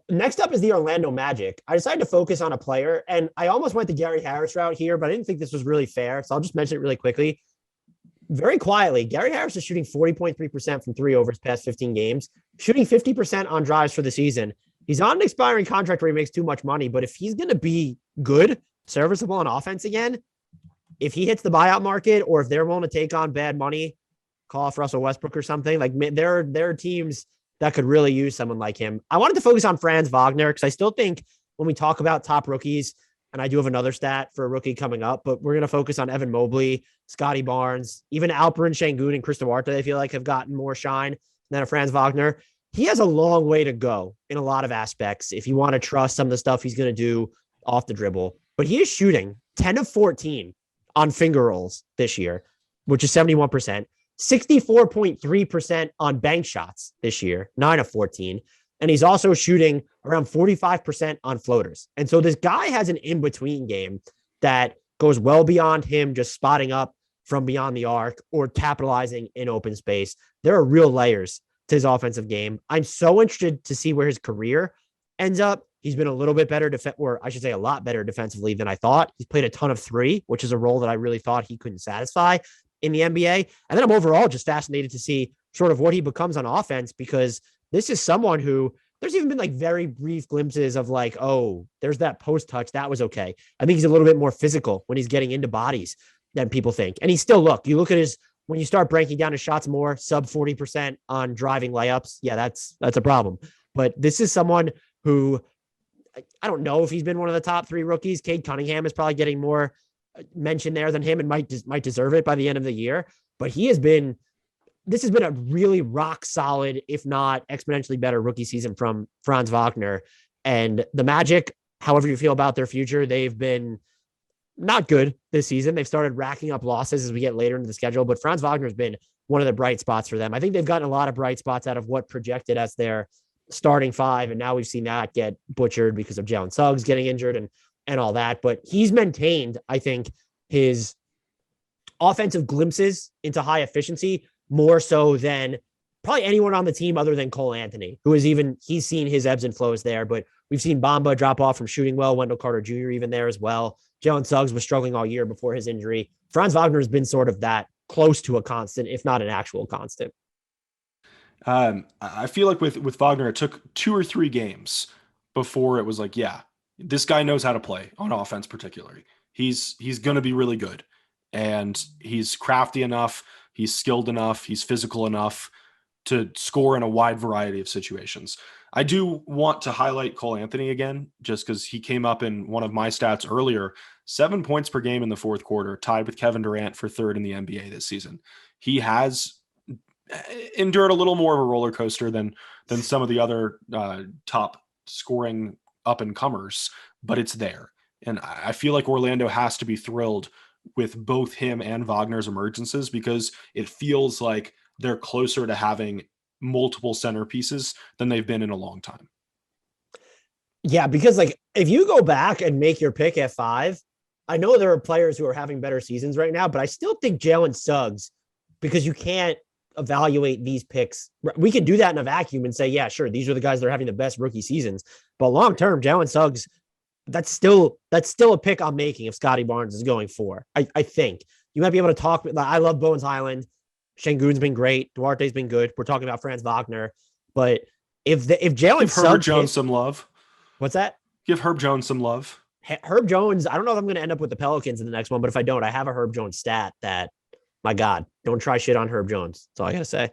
Next up is the Orlando Magic. I decided to focus on a player, and I almost went the Gary Harris route here, but I didn't think this was really fair. So I'll just mention it really quickly. Very quietly, Gary Harris is shooting 40.3% from three over his past 15 games, shooting 50% on drives for the season. He's on an expiring contract where he makes too much money, but if he's going to be good, serviceable on offense again, if he hits the buyout market or if they're willing to take on bad money, call off Russell Westbrook or something, like there are teams that could really use someone like him. I wanted to focus on Franz Wagner because I still think when we talk about top rookies, and I do have another stat for a rookie coming up, but we're going to focus on Evan Mobley, Scotty Barnes, even Alperen Şengün and Chris Duarte, I feel like have gotten more shine than a Franz Wagner. He has a long way to go in a lot of aspects if you want to trust some of the stuff he's going to do off the dribble. But he is shooting 10 of 14 on finger rolls this year, which is 71%, 64.3% on bank shots this year, 9 of 14. And he's also shooting around 45% on floaters. And so this guy has an in-between game that goes well beyond him just spotting up from beyond the arc or capitalizing in open space. There are real layers to his offensive game. I'm so interested to see where his career ends up. He's been a little bit better, or I should say a lot better defensively than I thought. He's played a ton of three, which is a role that I really thought he couldn't satisfy in the NBA. And then I'm overall just fascinated to see sort of what he becomes on offense, because this is someone who there's even been like very brief glimpses of like, oh, there's that post touch. That was okay. I think he's a little bit more physical when he's getting into bodies than people think. And he's still, you look at his, when you start breaking down his shots more, sub 40% on driving layups. Yeah, that's a problem. But this is someone who, I don't know if he's been one of the top three rookies. Cade Cunningham is probably getting more mention there than him and might deserve it by the end of the year. But this has been a really rock solid, if not exponentially better rookie season from Franz Wagner. And the Magic, however you feel about their future, they've been not good this season. They've started racking up losses as we get later into the schedule, but Franz Wagner has been one of the bright spots for them. I think they've gotten a lot of bright spots out of what projected as their starting five. And now we've seen that get butchered because of Jalen Suggs getting injured and all that. But he's maintained, I think, his offensive glimpses into high efficiency more so than probably anyone on the team other than Cole Anthony, he's seen his ebbs and flows there, but we've seen Bamba drop off from shooting well, Wendell Carter Jr. even there as well. Jalen Suggs was struggling all year before his injury. Franz Wagner has been sort of that close to a constant, if not an actual constant. I feel like with Wagner, it took 2 or 3 games before it was like, yeah, this guy knows how to play on offense, particularly. He's going to be really good, and he's crafty enough. He's skilled enough. He's physical enough to score in a wide variety of situations. I do want to highlight Cole Anthony again, just because he came up in one of my stats earlier. 7 points per game in the fourth quarter, tied with Kevin Durant for third in the NBA this season. He has endured a little more of a roller coaster than some of the other top scoring up and comers, but it's there. And I feel like Orlando has to be thrilled with both him and Wagner's emergences, because it feels like they're closer to having multiple centerpieces than they've been in a long time. Yeah, because like if you go back and make your pick at 5, I know there are players who are having better seasons right now, but I still think Jalen Suggs, because you can't evaluate these picks. We can do that in a vacuum and say, yeah, sure, these are the guys that are having the best rookie seasons. But long term, Jalen Suggs, that's still a pick I'm making if Scotty Barnes is going 4. I think you might be able to talk. I love Bones Highland. Şengün's been great. Duarte's been good. We're talking about Franz Wagner, but if Jalen Suggs, Herb Jones some love. What's that? Give Herb Jones some love. Herb Jones. I don't know if I'm going to end up with the Pelicans in the next one, but if I don't, I have a Herb Jones stat that, my God, don't try shit on Herb Jones. That's all I got to say.